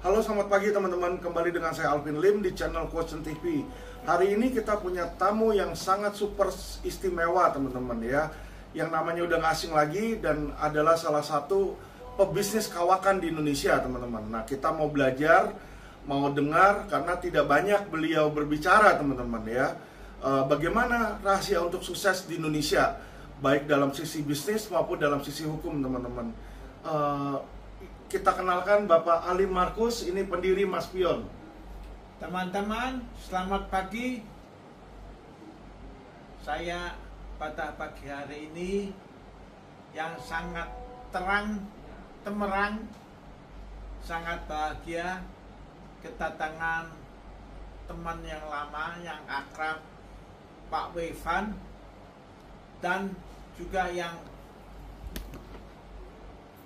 Halo, selamat pagi teman-teman. Kembali dengan saya Alvin Lim di channel Quotient TV. Hari ini kita punya tamu yang sangat super istimewa teman-teman ya. Yang namanya udah gak asing lagi dan adalah salah satu pebisnis kawakan di Indonesia teman-teman. Nah, kita mau belajar, mau dengar karena tidak banyak beliau berbicara teman-teman ya. Bagaimana rahasia untuk sukses di Indonesia, baik dalam sisi bisnis maupun dalam sisi hukum teman-teman. Kita kenalkan Bapak Ali Markus, ini pendiri Mas Pion. Teman-teman, selamat pagi. Saya pada pagi hari ini yang sangat terang, temerang, sangat bahagia kedatangan teman yang lama, yang akrab, Pak Wevan, dan juga yang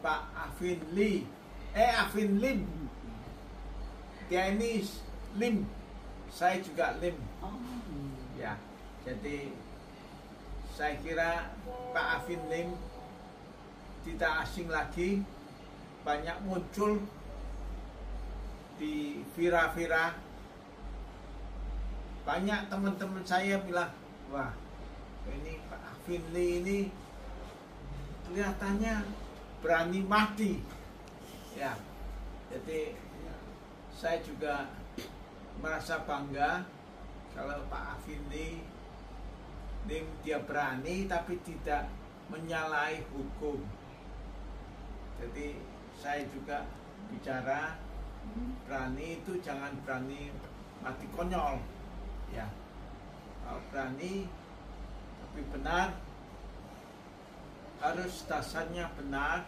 Pak Alvin Lim. Dia ini Lim, saya juga Lim. Ya, jadi saya kira Pak Alvin Lim tidak asing lagi, banyak muncul di vira-vira. Banyak teman-teman saya bilang, wah ini Pak Alvin Lim ini kelihatannya berani mati, ya. Jadi saya juga merasa bangga kalau Pak Alvin Lim dia berani tapi tidak menyalahi hukum. Jadi saya juga bicara berani itu jangan berani mati konyol, ya. Kalau berani tapi benar, harus dasarnya benar,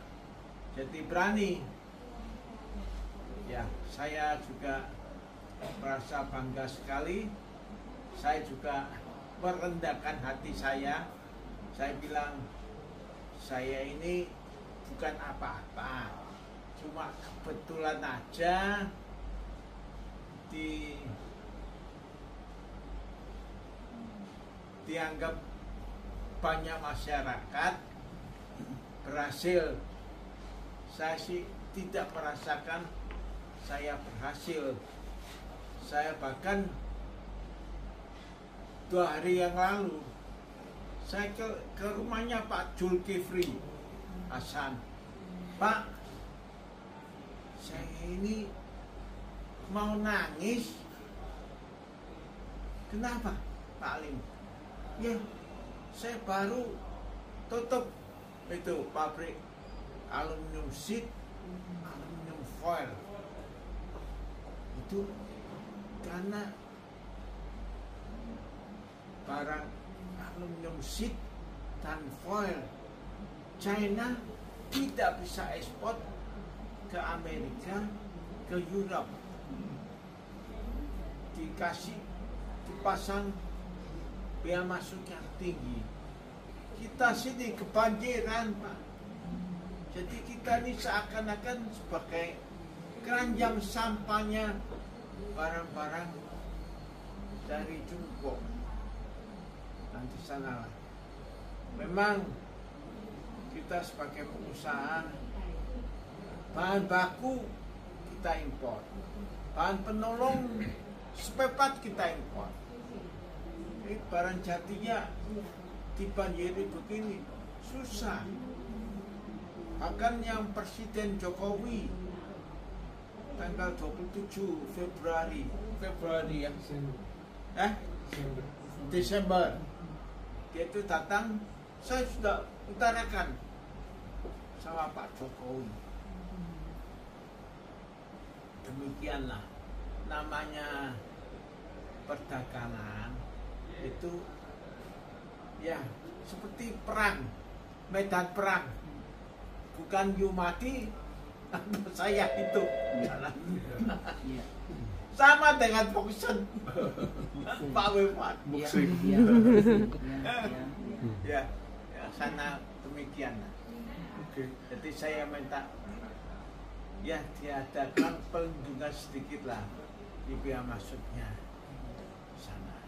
jadi berani. Ya, saya juga merasa bangga sekali. Saya juga merendahkan hati saya. Saya bilang, saya ini bukan apa-apa, cuma kebetulan aja dianggap banyak masyarakat berhasil. Saya sih tidak merasakan saya berhasil. Saya bahkan 2 hari yang lalu saya ke rumahnya Pak Zulkifli Hasan. Pak, saya ini mau nangis. Kenapa Pak Lim? Ya, saya baru tutup itu pabrik aluminium sheet, aluminium foil. Itu karena barang aluminium sheet dan foil China tidak bisa ekspor ke Amerika, ke Europe. Dipasang biaya masuk yang tinggi. Kita sini kebanjiran, Pak. Jadi kita ini seakan-akan sebagai keranjang sampahnya barang-barang dari Tiongkok. Nanti sanalah. Memang kita sebagai pengusaha, bahan baku kita impor, bahan penolong spare part kita impor. Ini barang jatinya dibanjiri begini, susah. Bahkan yang Presiden Jokowi tanggal 27 Februari ya, Desember, dia itu datang, saya sudah utarakan sama Pak Jokowi. Demikianlah namanya perdagangan itu ya seperti perang, medan perang. Bukan you mati, saya hidup. Sama dengan boxing, Pak Wevan. Ya, sana demikian. Jadi saya minta ya diadakan pelindungan sedikit lah di biaya masuknya sana.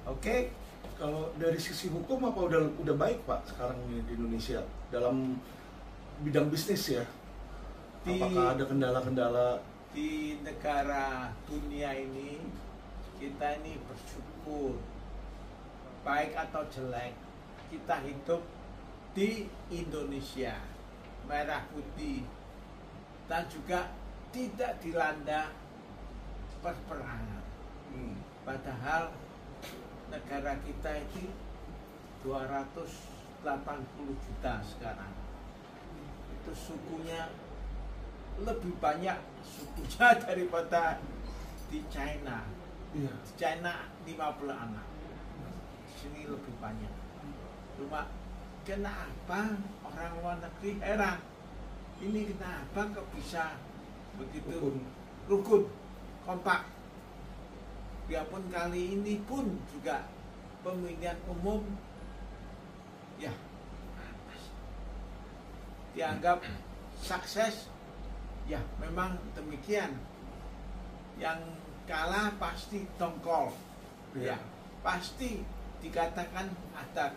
Oke. Kalau dari sisi hukum apa udah baik Pak sekarang ini di Indonesia dalam bidang bisnis ya? Apakah ada kendala-kendala di negara dunia ini kita ini bersyukur, baik atau jelek kita hidup di Indonesia merah putih dan juga tidak dilanda perperangan. Padahal negara kita itu 280 juta sekarang. Itu sukunya lebih banyak sukunya daripada di China. Di China 50 anak. Di sini lebih banyak. Cuma kenapa orang luar negeri heran? Ini kenapa kok bisa begitu rukun, kompak? Biarpun kali ini pun juga pemilihan umum ya dianggap sukses. Ya memang demikian. Yang kalah pasti dongkol. Ya pasti dikatakan ada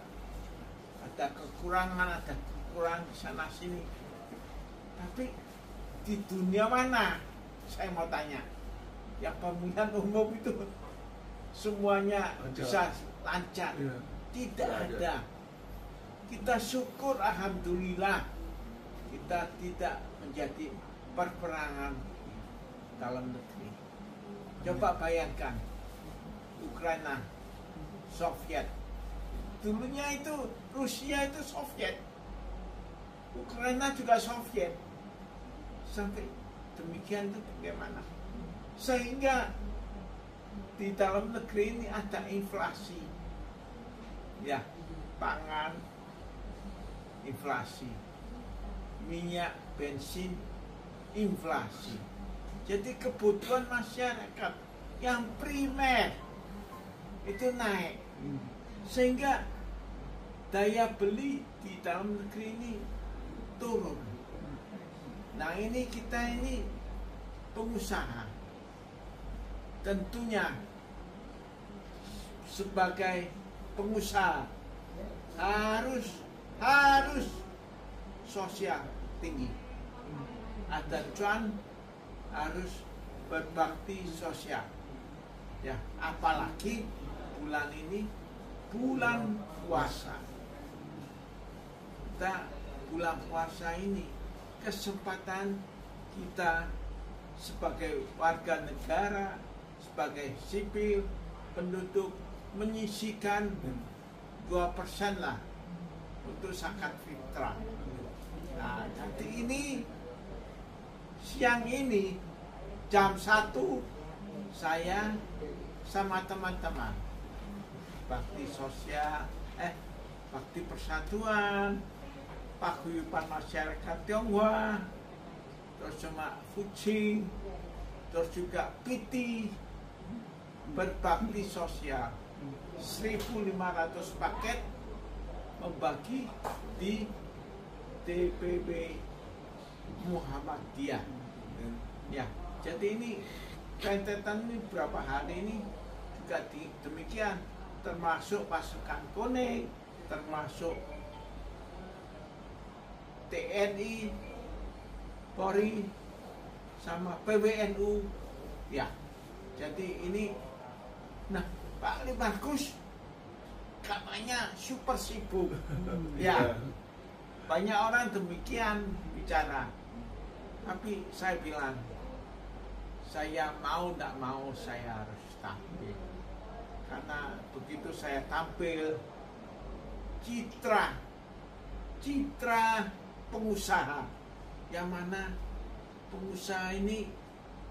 kekurangan di sana sini. Tapi di dunia mana, saya mau tanya, yang pemilihan umum itu semuanya bisa lancar? Tidak ada. Kita syukur, alhamdulillah, kita tidak menjadi perperangan dalam negeri. Coba bayangkan, Ukraina, Soviet. Dulunya itu Rusia itu Soviet, Ukraina juga Soviet. Sampai demikian itu bagaimana? Sehingga di dalam negeri ini ada inflasi. Ya, pangan, inflasi. Minyak, bensin, inflasi. Jadi kebutuhan masyarakat yang primer itu naik. Sehingga daya beli di dalam negeri ini turun. Nah ini kita ini pengusaha, tentunya sebagai pengusaha harus sosial tinggi. Ada cuan, harus berbakti sosial. Ya, apalagi bulan ini bulan puasa. Kita bulan puasa ini kesempatan kita sebagai warga negara, sebagai sipil, penduduk menyisihkan 2% lah untuk zakat fitrah. Nah, nanti ini siang ini jam 1 saya sama teman-teman bakti sosial, bakti persatuan, paguyuban masyarakat Tionghoa, terus sama Fucing, terus juga PT, berbakti sosial 1.500 paket membagi di DPB Muhammadiyah. Ya, jadi ini rentetan ini berapa hari ini juga demikian, termasuk pasukan kuning, termasuk TNI, Polri, sama PWNU. Ya, jadi ini, nah Pak Limarkus katanya super sibuk. Ya, banyak orang demikian bicara. Tapi saya bilang, saya mau tidak mau saya harus tampil. Karena begitu saya tampil, citra pengusaha, yang mana pengusaha ini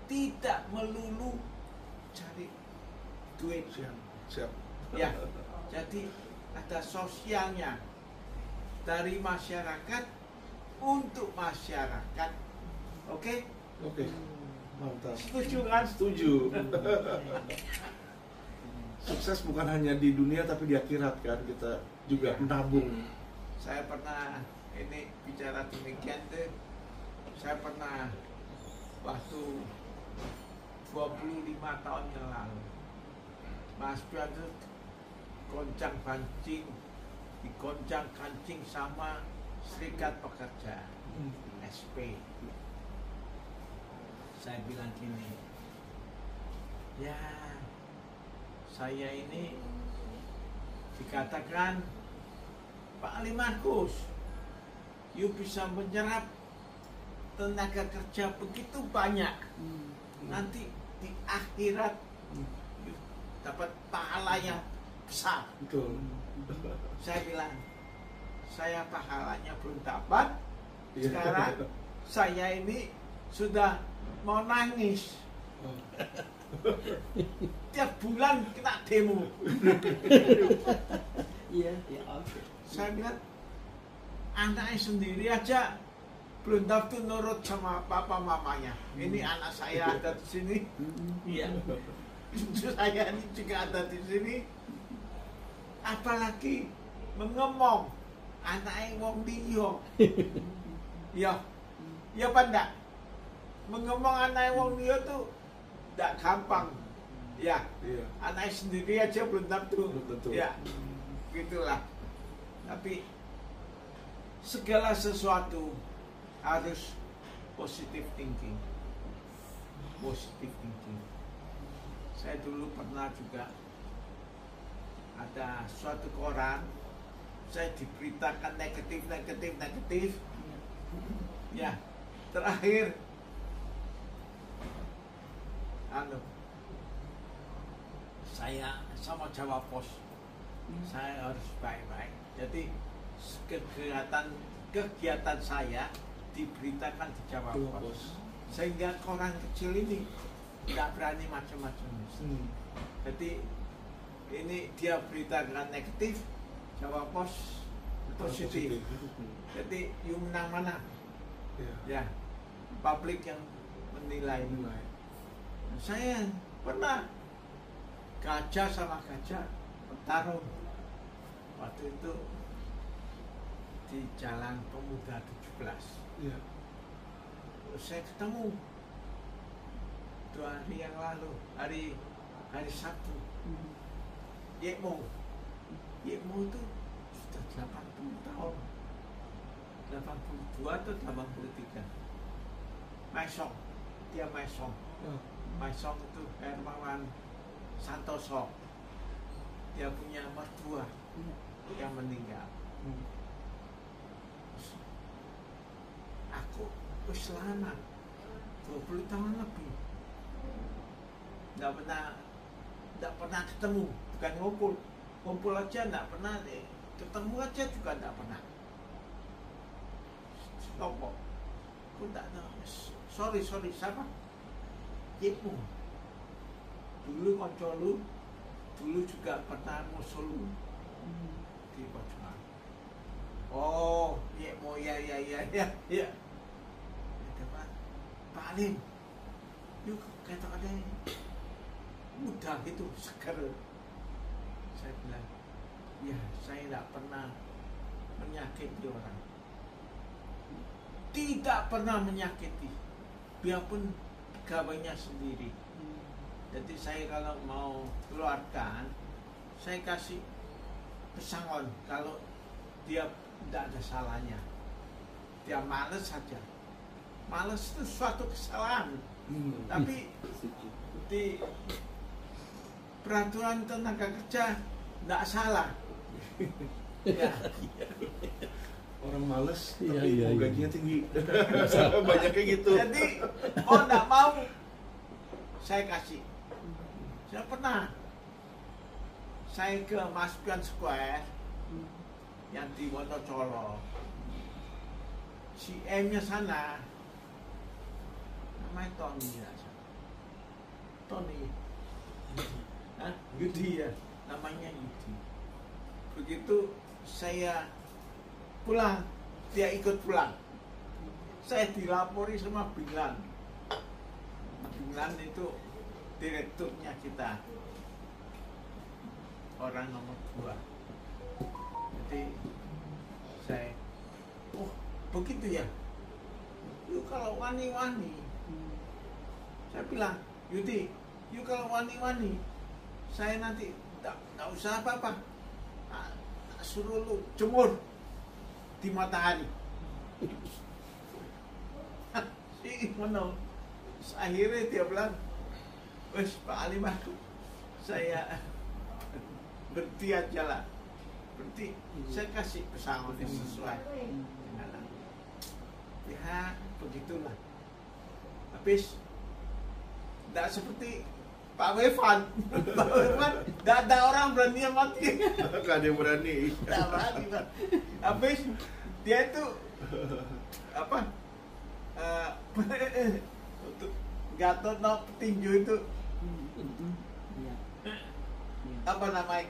tidak melulu cari duit. Siap. Ya, jadi ada sosialnya dari masyarakat untuk masyarakat. Oke? Oke. Mantap. Setuju kan? Setuju. Sukses bukan hanya di dunia tapi di akhirat kan, kita juga menabung. Saya pernah ini bicara demikian tuh. Saya pernah waktu 25 tahun yang lalu, Mas Pian itu goncang kancing, digoncang kancing sama Serikat Pekerja SP. Saya bilang gini, ya saya ini dikatakan Pak Ali Markus, you bisa menyerap tenaga kerja begitu banyak, nanti di akhirat you dapat pahala yang besar. Betul. Saya bilang, saya pahalanya belum dapat. Sekarang saya ini sudah mau nangis. Tiap bulan kena demo. Iya, ya oke. Saya bilang, anaknya sendiri aja belum tentu nurut sama papa mamanya. Ini anak saya ada di sini. Iya. Cucu saya ini juga ada di sini. Apalagi mengemong anaknya wong liya. Ya. Ya apa enggak? Mengemong anaknya wong liya tuh enggak gampang. Ya. Iya. Anaknya sendiri aja belum tentu. Belum tentu. Ya. Gitulah. Tapi segala sesuatu harus positive thinking. Positive thinking. Saya dulu pernah juga ada suatu koran, saya diberitakan negatif. Ya, terakhir saya sama Jawa Pos, saya harus baik-baik. Jadi kegiatan saya diberitakan di Jawa Pos, sehingga koran kecil ini nggak berani macam-macam. Jadi ini dia beritakan negatif, Jawa Pos positif. Jadi you menang mana? Ya, publik yang menilai. Saya pernah gajah sama gajah bertarung waktu itu di Jalan Pemuda 17. Iya. Saya ketemu 2 hari yang lalu, hari Sabtu. Yekmo itu sudah 80 tahun, 82 atau 83. Maisong, dia Maisong. Maisong itu Hermawan Santoso. Dia punya mertua yang meninggal. Aku wis lama 20 tahun lebih nggak pernah ketemu, bukan ngumpul aja nggak pernah deh, ketemu aja juga nggak pernah. Kelompok, aku nggak tahu. Sorry siapa? Ibu. Dulu koncolu, dulu juga pernah musul di Pojokan. Oh, Ibu ya. Pak Alim, yuk kata ada mudah itu seger. Saya bilang, ya saya tidak pernah menyakiti orang, tidak pernah menyakiti, biarpun pegawainya sendiri. Jadi saya kalau mau keluarkan, saya kasih pesangon kalau dia tidak ada salahnya, dia males saja. Males itu suatu kesalahan, tapi di peraturan tenaga kerja tidak salah. Ya. Orang males Iya, tapi iya, mau iya. gajinya tinggi. Banyaknya gitu. Jadi mau tidak mau saya kasih. Saya pernah saya ke Maspion Square yang di Wonocolo. Si M-nya sana namanya Tony ya. Tony. Hah? Yudi ya, namanya Yudi. Begitu saya pulang, dia ikut pulang. Saya dilapori sama Binglan. Binglan itu direkturnya kita, orang nomor 2. Jadi saya, oh begitu ya. Yuk kalau wani-wani, saya bilang, Yudi, yuk kalau wani-wani, saya nanti nggak usah apa-apa, suruh lu jemur di matahari. Si Mono, Terus akhirnya dia bilang, wes Pak Ali Markus, saya berhenti aja lah, berhenti, saya kasih pesangon yang sesuai dengan ya begitulah. Habis tidak seperti Pak Wevan, Pak Wevan tidak ada orang berani yang mati, Gak ada yang berani. tidak berani Pak. Habis dia itu apa? Untuk Gatot no petinju itu apa namanya?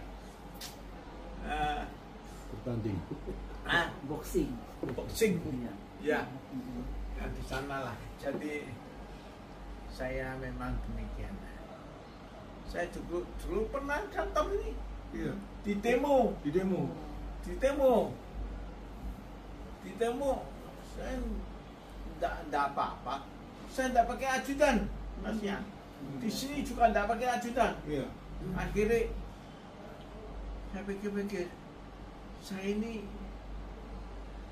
Bertanding. Boxing. Boxing. Iya. Ya, ya di sana lah. Jadi saya memang demikian. Saya dulu pernah kantor ini Iya. di demo, Di demo. Saya tidak apa-apa. Saya tidak pakai ajudan, masnya. Di sini juga tidak pakai ajudan. Iya. Akhirnya saya pikir-pikir, saya ini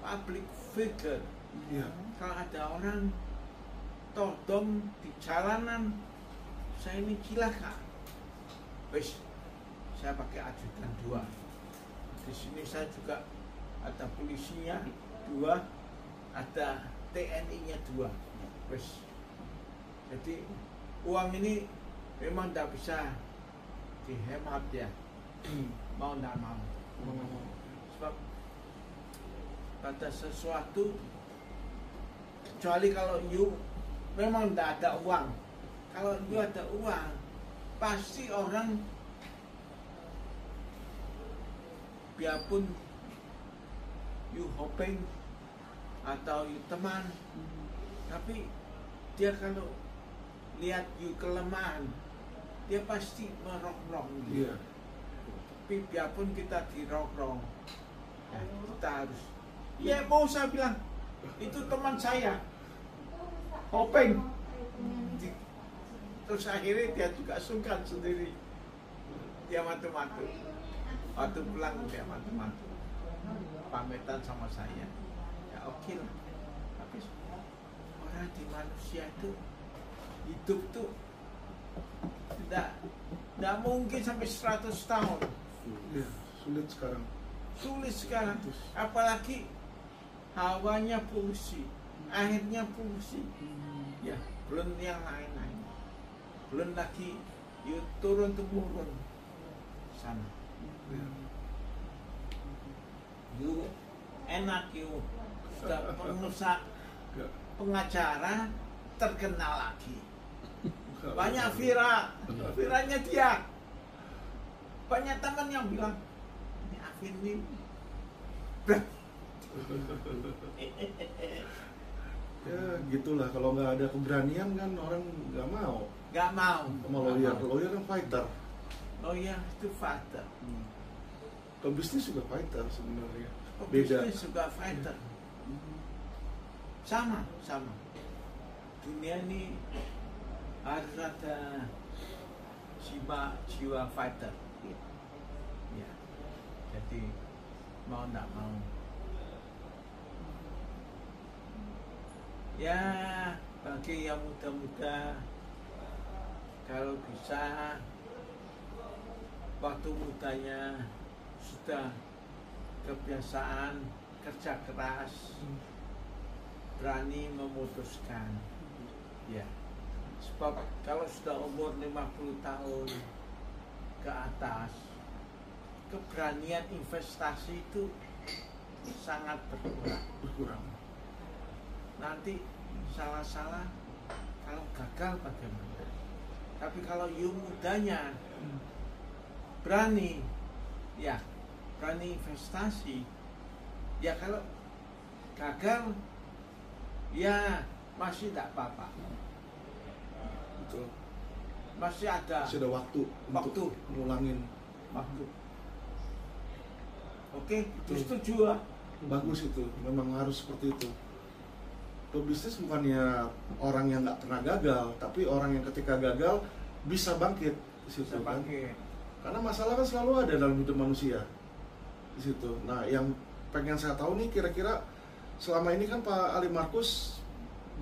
public figure. Iya. Kalau ada orang todong di jalanan, saya ini cilaka. Wes, saya pakai ajudan 2. Di sini saya juga ada polisinya 2, ada TNI-nya 2. Wes, jadi uang ini memang tidak bisa dihemat ya, mau tidak mau. Sebab pada sesuatu, kecuali kalau you memang tidak ada uang. Kalau you ada uang, pasti orang biarpun you hoping atau you teman, tapi dia kalau lihat you kelemahan, dia pasti merongrong. Iya. Tapi biarpun kita dirongrong, ya, kita harus. Ya mau saya bilang, itu teman saya, hoping. Terus akhirnya dia juga sungkan sendiri. Dia matu-matu. Waktu pulang dia matu-matu. Pamitan sama saya. Ya oke lah. Tapi orang di manusia itu hidup tuh tidak mungkin sampai 100 tahun. Iya. Sulit sekarang. Sulit sekarang. Apalagi hawanya polusi, airnya polusi. Ya, belum yang lain-lain. Belum lagi yuk turun-temurun sana. Yuk enak yuk. Sudah pengusaha pengacara terkenal lagi. Banyak viranya dia. Banyak teman yang bilang, ini Afin ini Ya gitulah, kalau nggak ada keberanian kan orang nggak mau. Gak mau. Sama lawyer kan fighter. Lawyer itu fighter. Pebisnis juga fighter sebenarnya. Beda. Pebisnis juga fighter. Sama. Dunia ini harus ada jiwa fighter. Ya. Jadi mau nggak mau. Ya, bagi yang muda-muda, kalau bisa waktu mudanya sudah kebiasaan kerja keras, berani memutuskan. Ya, sebab kalau sudah umur 50 tahun ke atas, keberanian investasi itu sangat berkurang. Nanti salah-salah, kalau gagal bagaimana? Tapi kalau you mudanya berani, ya berani investasi, ya kalau gagal, ya masih tidak apa-apa. Betul. Masih ada waktu untuk ngulangin. Waktu. Oke, itu setuju lah. Bagus itu, memang harus seperti itu. Pebisnis bukannya orang yang nggak pernah gagal, tapi orang yang ketika gagal bisa bangkit di situ kan. Karena masalah kan selalu ada dalam hidup manusia di situ. Nah, yang pengen saya tahu nih kira-kira selama ini kan Pak Ali Markus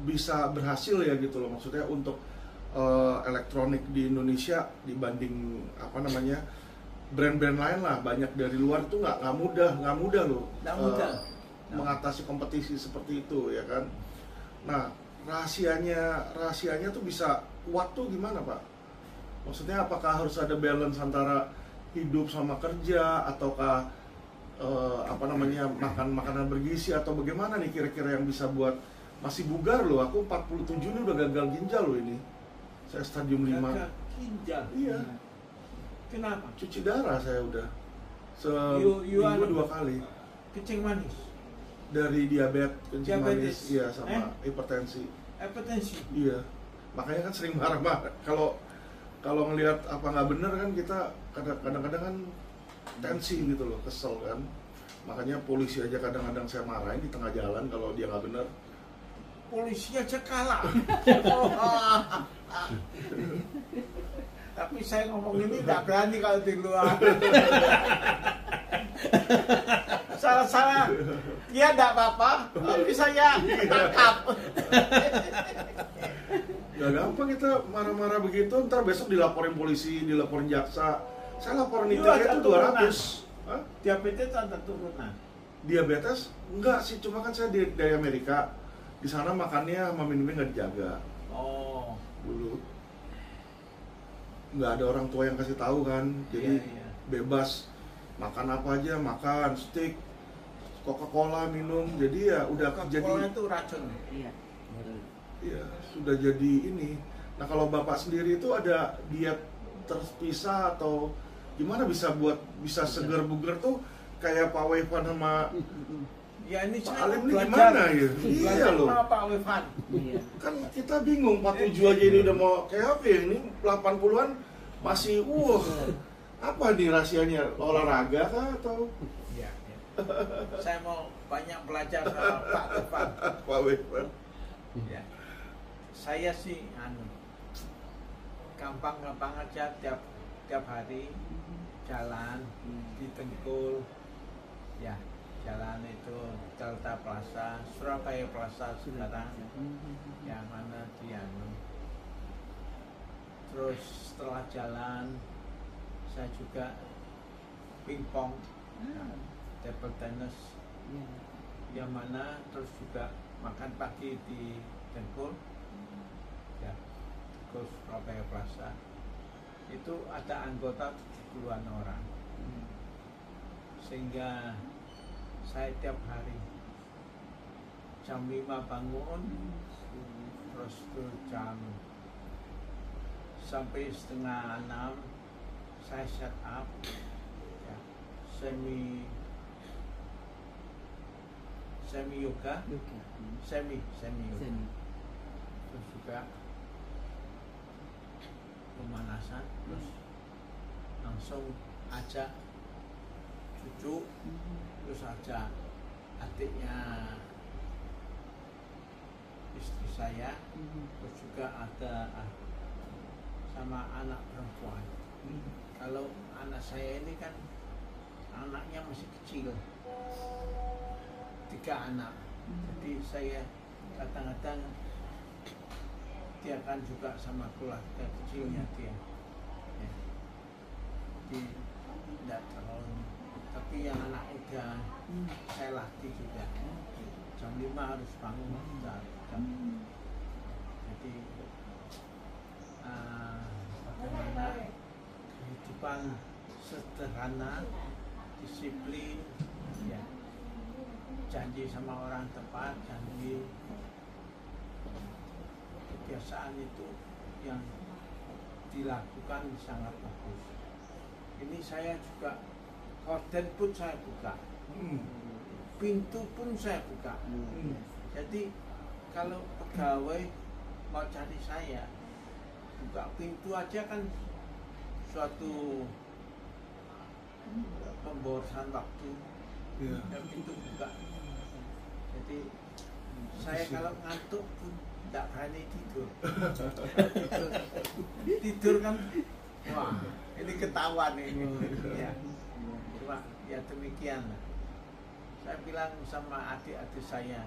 bisa berhasil ya gitu loh, maksudnya untuk elektronik di Indonesia dibanding apa namanya brand-brand lain lah, banyak dari luar tuh nggak mudah loh Nggak mudah. mengatasi kompetisi seperti itu ya kan. Nah, rahasianya tuh bisa kuat tuh gimana Pak? Maksudnya apakah harus ada balance antara hidup sama kerja, ataukah apa namanya makan makanan bergizi, atau bagaimana nih kira-kira yang bisa buat masih bugar loh, aku 47 ini udah gagal ginjal loh ini. Saya stadium 5. Gagal ginjal. Iya. Kenapa? Cuci darah saya udah. You Seminggu 2 kali. Kencing manis. Dari diabetes, kencing manis, Diabetes. iya sama hipertensi. Hipertensi. Iya. Makanya kan sering marah-marah. Kalau ngelihat apa nggak bener kan kita kadang-kadang kan tensi gitu loh, kesel kan. Makanya polisi aja kadang-kadang saya marahin di tengah jalan kalau dia nggak bener. Polisi aja kalah. Tapi saya ngomong ini nggak berani kalau di luar. Salah-salah, dia nggak apa-apa, tapi saya tangkap. Gak gampang kita marah-marah begitu, ntar besok dilaporin polisi, dilaporin jaksa. Saya laporan Itu ITE ada itu turunan. 200. Hah? Diabetes ada turunan. Diabetes? Enggak sih, cuma kan saya dari Amerika. Di sana makannya sama minumnya nggak dijaga Oh, dulu. Nggak ada orang tua yang kasih tahu kan, jadi iya. bebas makan apa aja, makan steak, Coca-Cola minum, jadi ya udah jadi Coca-Cola itu racun. Iya. ya sudah jadi ini. Nah kalau bapak sendiri itu ada diet terpisah atau gimana bisa seger buger tuh kayak Pak Wevan sama Ya ini Pak saya Alim ini belajar. gimana ya? Iya Belajar loh. sama Pak Wevan. Iya. Kan kita bingung, 47 aja ini udah mau kayak apa ya? Ini 80-an masih apa nih rahasianya? Olahraga kah atau Iya, iya. Saya mau banyak belajar sama Pak Wevan. Pak Wevan? Ya. Saya sih gampang-gampang aja tiap hari jalan di Tengkul. Ya, jalan itu Delta Plaza, Surabaya Plaza sekarang. Yang mana di Terus setelah jalan saya juga pingpong, table tennis, yang mana terus juga makan pagi di Tengkul, ya, Tengkul Surabaya Plaza. Itu ada anggota 70-an orang, sehingga saya tiap hari jam 5 bangun, terus tuh jam sampai setengah 6 saya set up, ya, semi yoga, semi yoga. Terus juga pemanasan, terus langsung ajak cucu, terus ajak adiknya istri saya, terus juga ada sama anak perempuan. Kalau anak saya ini kan anaknya masih kecil, 3 anak. Jadi saya kadang-kadang dia kan juga sama keluarga kecilnya dia, ya. Jadi tidak terlalu, tapi yang anak udah saya latih juga. Jam 5 harus bangun. Jadi bagaimana kehidupan sederhana, disiplin, ya, janji sama orang tepat, janji, kebiasaan itu yang dilakukan sangat bagus. Ini saya juga korden pun saya buka, pintu pun saya buka. Jadi kalau pegawai mau cari saya, buka pintu aja kan suatu pemborosan waktu. Iya. Ya, pintu buka. Jadi saya kalau ngantuk pun tidak berani tidur. Tidur kan, wah ini ketahuan ini. Ya. Cuma ya demikian. Saya bilang sama adik-adik saya,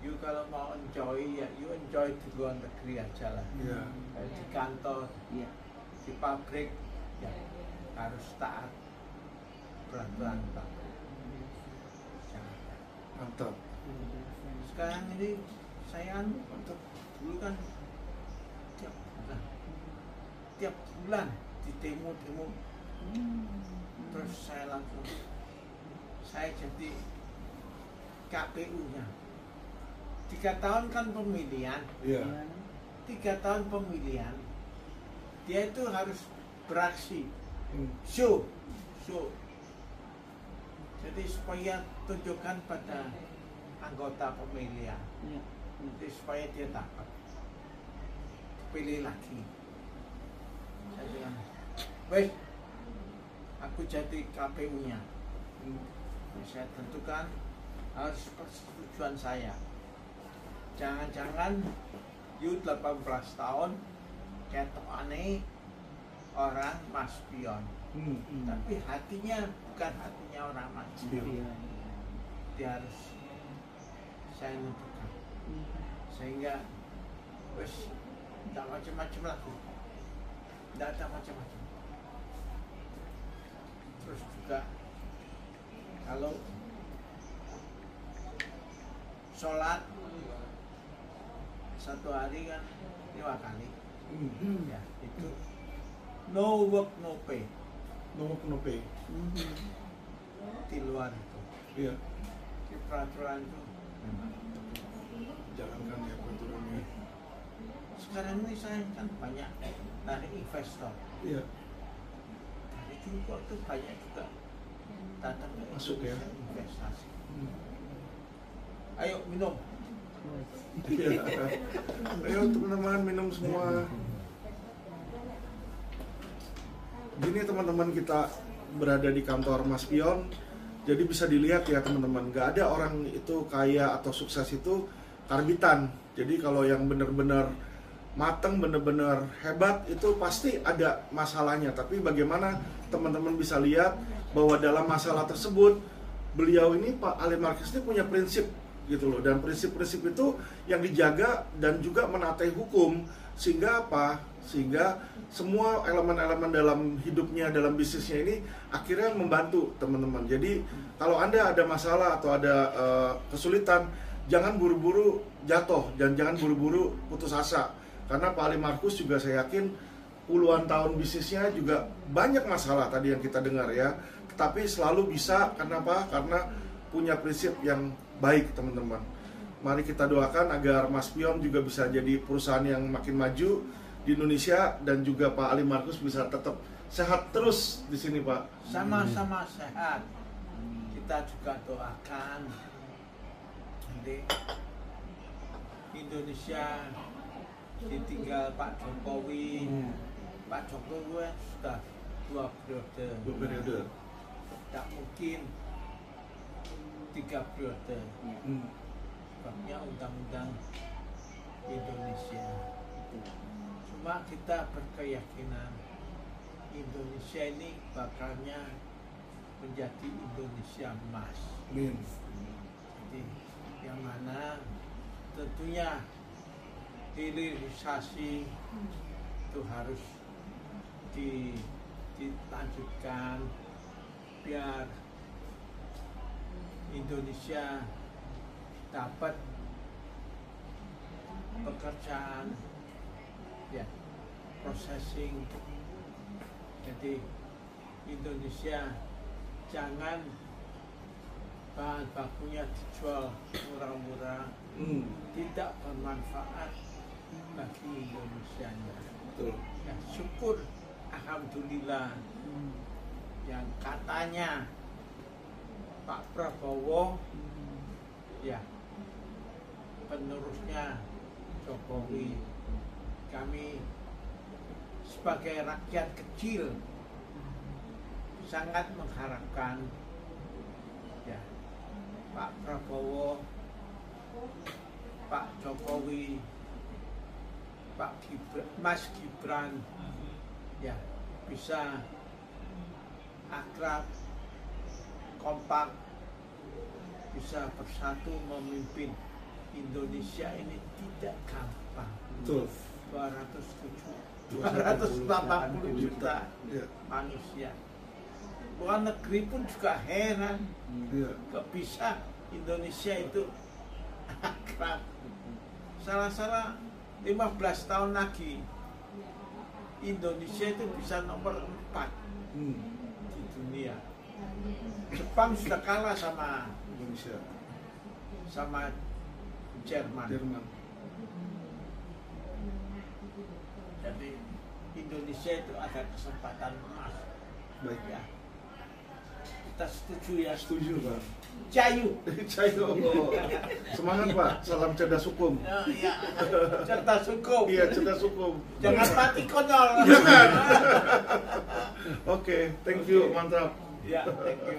You kalau mau enjoy ya you enjoy di luar negeri aja lah. Iya. Kayak di kantor, Iya. di pabrik ya harus taat peraturan pabrik. Jangan. Mantap. Sekarang ini saya untuk dulu kan tiap bulan di demo-demo, terus saya jadi KPU-nya. 3 tahun kan pemilihan, Iya. 3 tahun pemilihan, dia itu harus beraksi, Hmm. show. Jadi supaya tunjukkan pada anggota pemilihan, Iya. jadi supaya dia dapat pilih lagi. Saya bilang, wes, aku jadi KPU-nya. Saya tentukan harus persetujuan saya. Jangan-jangan you 18 tahun ketokane orang mas pion, tapi hatinya bukan hatinya orang mas pion. Iya. Dia harus saya tentukan sehingga wes tidak macam-macam lagi, tidak ada macam-macam. Terus juga kalau sholat 1 hari kan 5 kali, ya itu no work no pay No pay. di luar itu. Iya. Di peraturan itu memang. Jalankan ya peraturannya. Sekarang ini saya kan banyak dari investor, Iya. dari Tiongkok itu banyak juga datang ke Masuk ya. Indonesia investasi. Ayo minum. Iya. Ayo teman-teman minum semua. Gini teman-teman, kita berada di kantor Mas Pion. Jadi bisa dilihat ya teman-teman, nggak ada orang itu kaya atau sukses itu karbitan. Jadi kalau yang benar-benar mateng, benar-benar hebat itu pasti ada masalahnya. Tapi bagaimana teman-teman bisa lihat bahwa dalam masalah tersebut beliau ini, Pak Ali Marquez ini punya prinsip gitu loh, dan prinsip-prinsip itu yang dijaga dan juga menaati hukum, sehingga apa? Sehingga semua elemen-elemen dalam hidupnya, dalam bisnisnya ini akhirnya membantu teman-teman. Jadi kalau Anda ada masalah atau ada kesulitan, jangan buru-buru jatuh dan jangan buru-buru putus asa. Karena Pak Ali Marquez juga saya yakin puluhan tahun bisnisnya juga banyak masalah tadi yang kita dengar ya. Tetapi selalu bisa, kenapa? Karena punya prinsip yang baik teman-teman. Mari kita doakan agar Mas Pion juga bisa jadi perusahaan yang makin maju di Indonesia, dan juga Pak Ali Marquez bisa tetap sehat terus di sini Pak. Sama-sama sehat. Kita juga doakan nanti Indonesia ditinggal Pak Jokowi. Pak Jokowi sudah 2 periode. 2 periode. Tak mungkin 3 periode. Sebabnya undang-undang Indonesia. Cuma kita berkeyakinan Indonesia ini bakalnya menjadi Indonesia emas. Amin. Jadi yang mana tentunya hilirisasi itu harus dilanjutkan biar Indonesia dapat pekerjaan, ya, processing. Jadi Indonesia jangan bahan bakunya dijual murah-murah, tidak bermanfaat bagi Indonesia. Betul. Ya, syukur, alhamdulillah, yang katanya Pak Prabowo, ya, penerusnya Jokowi. Kami sebagai rakyat kecil sangat mengharapkan, ya, Pak Prabowo, Pak Jokowi, Mas Gibran, ya, bisa akrab, kompak, bisa bersatu memimpin Indonesia ini tidak gampang. Betul. 280 juta Iya. manusia. Luar negeri pun juga heran, Iya. kok bisa Indonesia itu akrab. Salah-salah 15 tahun lagi Indonesia itu bisa nomor 4 di dunia. Jepang sudah kalah sama Indonesia. Jerman. Jerman. Jadi Indonesia itu ada kesempatan emas. Baik. Ya. Kita setuju ya. Setuju, Pak. Jayu. Cayo. Semangat, Pak. Salam cerdas hukum. Oh, iya. Cerdas hukum. Iya, cerdas hukum. Jangan mati konyol. Jangan. Oke, thank you, mantap. Ya, thank you.